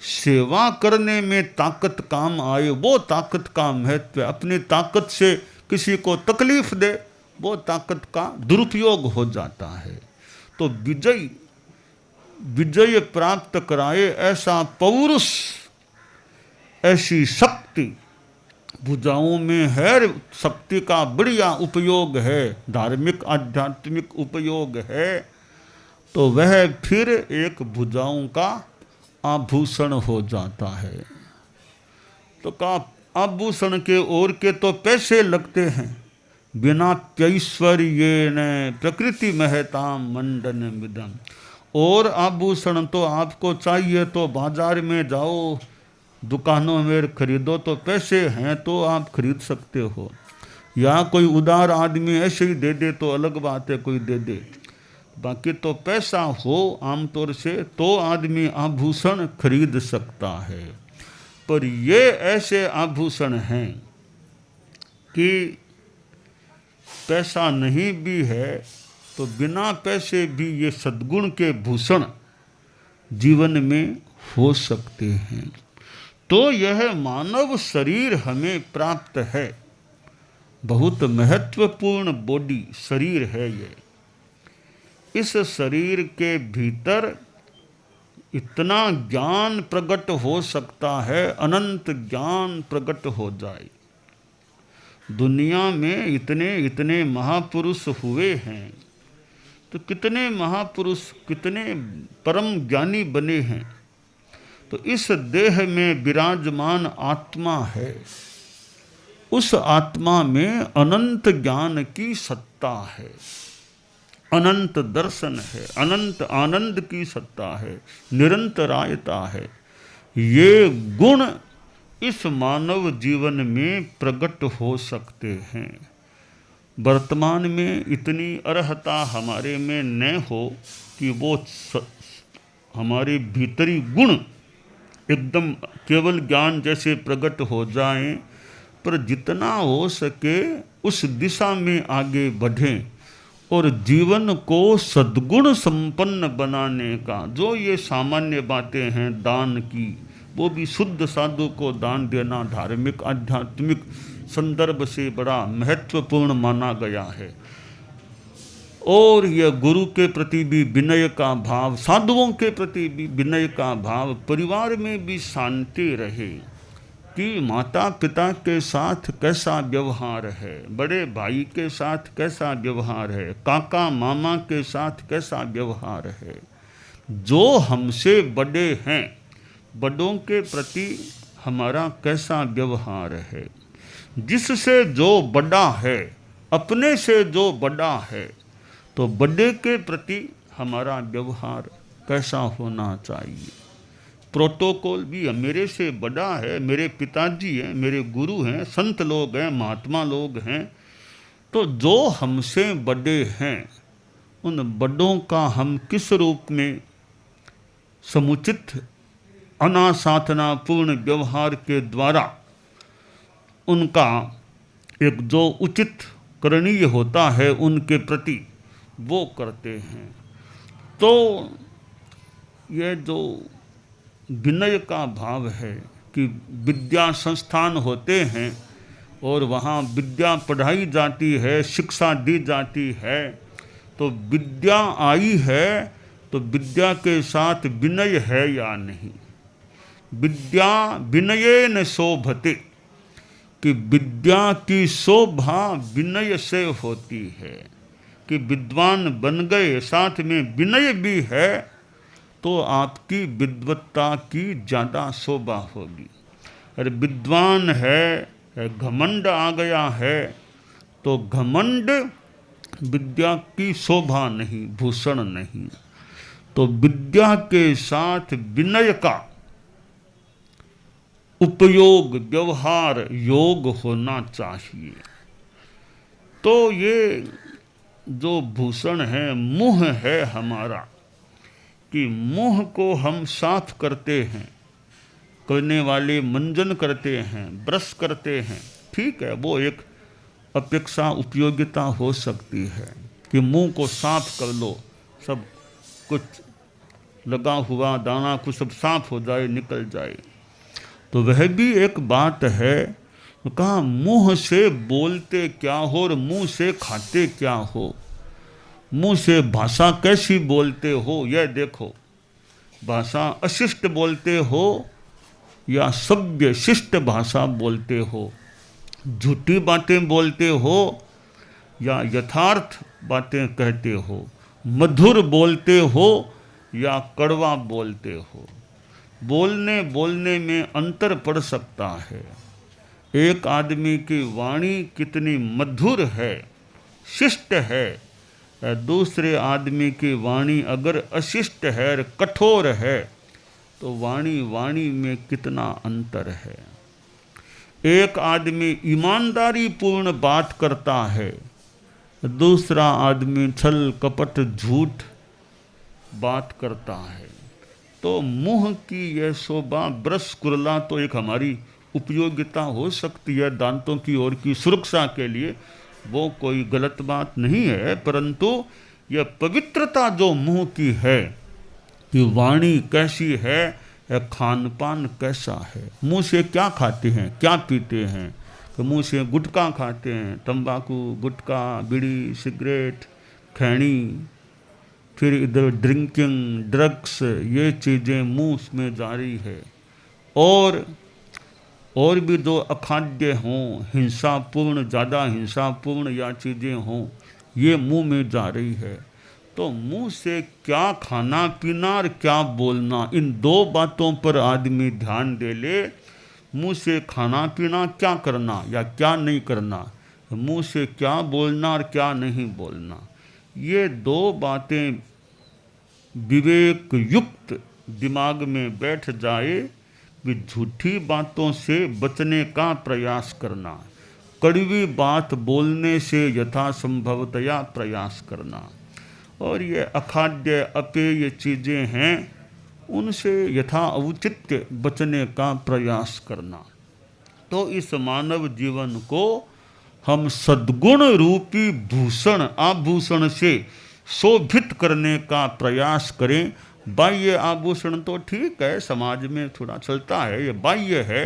सेवा करने में ताकत काम आए वो ताकत का महत्व है। अपनी ताकत से किसी को तकलीफ दे वो ताकत का दुरुपयोग हो जाता है। तो विजय प्राप्त कराए ऐसा पौरुष, ऐसी शक्ति भुजाओं में है। शक्ति का बढ़िया उपयोग है, धार्मिक आध्यात्मिक उपयोग है, तो वह फिर एक भुजाओं का आभूषण हो जाता है। तो का आभूषण के ओर के तो पैसे लगते हैं, बिना ऐश्वर्य ने प्रकृति महताम मंडन विदम। और आभूषण तो आपको चाहिए तो बाजार में जाओ, दुकानों में खरीदो, तो पैसे हैं तो आप खरीद सकते हो। या कोई उदार आदमी ऐसे ही दे दे तो अलग बात है, कोई दे दे, बाकी तो पैसा हो आमतौर से तो आदमी आभूषण खरीद सकता है। पर ये ऐसे आभूषण हैं कि पैसा नहीं भी है तो बिना पैसे भी ये सद्गुण के भूषण जीवन में हो सकते हैं। तो यह मानव शरीर हमें प्राप्त है, बहुत महत्वपूर्ण बॉडी शरीर है ये। इस शरीर के भीतर इतना ज्ञान प्रकट हो सकता है, अनंत ज्ञान प्रकट हो जाए। दुनिया में इतने इतने महापुरुष हुए हैं, तो कितने महापुरुष कितने परम ज्ञानी बने हैं। तो इस देह में विराजमान आत्मा है, उस आत्मा में अनंत ज्ञान की सत्ता है, अनंत दर्शन है, अनंत आनंद की सत्ता है, निरंतरायता है। ये गुण इस मानव जीवन में प्रकट हो सकते हैं। वर्तमान में इतनी अर्हता हमारे में न हो कि वो हमारे भीतरी गुण एकदम केवल ज्ञान जैसे प्रकट हो जाएं, पर जितना हो सके उस दिशा में आगे बढ़ें और जीवन को सद्गुण संपन्न बनाने का, जो ये सामान्य बातें हैं दान की, वो भी शुद्ध साधु को दान देना धार्मिक आध्यात्मिक संदर्भ से बड़ा महत्वपूर्ण माना गया है। और यह गुरु के प्रति भी विनय का भाव, साधुओं के प्रति भी विनय का भाव, परिवार में भी शांति रहे कि माता पिता के साथ कैसा व्यवहार है, बड़े भाई के साथ कैसा व्यवहार है, काका मामा के साथ कैसा व्यवहार है। जो हमसे बड़े हैं, बड़ों के प्रति हमारा कैसा व्यवहार है। जिससे जो बड़ा है, अपने से जो बड़ा है, तो बड़े के प्रति हमारा व्यवहार कैसा होना चाहिए। प्रोटोकॉल भी मेरे से बड़ा है, मेरे पिताजी हैं, मेरे गुरु हैं, संत लोग हैं, महात्मा लोग हैं, तो जो हमसे बड़े हैं उन बड़ों का हम किस रूप में समुचित अनासाधना पूर्ण व्यवहार के द्वारा उनका एक जो उचित करणीय होता है उनके प्रति वो करते हैं। तो यह जो विनय का भाव है कि विद्या संस्थान होते हैं और वहाँ विद्या पढ़ाई जाती है, शिक्षा दी जाती है, तो विद्या आई है तो विद्या के साथ विनय है या नहीं। विद्या विनयेन शोभते, कि विद्या की शोभा विनय से होती है, कि विद्वान बन गए साथ में विनय भी है तो आपकी विद्वत्ता की ज़्यादा शोभा होगी। अरे विद्वान है, घमंड आ गया है, तो घमंड विद्या की शोभा नहीं, भूषण नहीं। तो विद्या के साथ विनय का उपयोग, व्यवहार, योग होना चाहिए। तो ये जो भूषण है, मुँह है हमारा, कि मुँह को हम साफ करते हैं, करने वाले मंजन करते हैं, ब्रश करते हैं, ठीक है, वो एक अपेक्षा उपयोगिता हो सकती है कि मुंह को साफ कर लो, सब कुछ लगा हुआ दाना कुछ सब साफ हो जाए, निकल जाए। तो वह भी एक बात है। कहा मुंह से बोलते क्या हो और मुंह से खाते क्या हो। मुंह से भाषा कैसी बोलते हो यह देखो। भाषा अशिष्ट बोलते हो या सभ्य शिष्ट भाषा बोलते हो, झूठी बातें बोलते हो या यथार्थ बातें कहते हो, मधुर बोलते हो या कड़वा बोलते हो। बोलने बोलने में अंतर पड़ सकता है। एक आदमी की वाणी कितनी मधुर है, शिष्ट है, दूसरे आदमी की वाणी अगर अशिष्ट है और कठोर है तो वाणी वाणी में कितना अंतर है। एक आदमी ईमानदारी पूर्ण बात करता है, दूसरा आदमी छल कपट झूठ बात करता है। तो मुंह की यह शोभा, ब्रश कुरला तो एक हमारी उपयोगिता हो सकती है दांतों की ओर की सुरक्षा के लिए, वो कोई गलत बात नहीं है, परंतु यह पवित्रता जो मुंह की है कि वाणी कैसी है, खान पान कैसा है, मुंह से क्या खाते हैं क्या पीते हैं। तो मुंह से गुटखा खाते हैं, तंबाकू, गुटखा, बीड़ी, सिगरेट, खैनी, फिर इधर ड्रिंकिंग, ड्रग्स, ये चीज़ें मुंह में जारी है। और भी जो अखाद्य हों, हिंसापूर्ण, ज़्यादा हिंसापूर्ण या चीज़ें हों, ये मुंह में जा रही है। तो मुंह से क्या खाना पीना और क्या बोलना, इन दो बातों पर आदमी ध्यान दे ले। मुंह से खाना पीना क्या करना या क्या नहीं करना, मुंह से क्या बोलना और क्या नहीं बोलना, ये दो बातें विवेक युक्त दिमाग में बैठ जाए कि झूठी बातों से बचने का प्रयास करना, कड़वी बात बोलने से यथासंभवतया प्रयास करना, और ये अखाद्य अपेय चीज़ें हैं उनसे यथा औचित्य बचने का प्रयास करना। तो इस मानव जीवन को हम सद्गुण रूपी भूषण आभूषण से शोभित करने का प्रयास करें। बाह्य आभूषण तो ठीक है, समाज में थोड़ा चलता है, ये बाह्य है।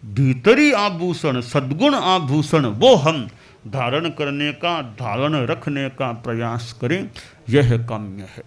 भीतरी आभूषण, सद्गुण आभूषण, वो हम धारण करने का, धारण रखने का प्रयास करें, यह काम्य है।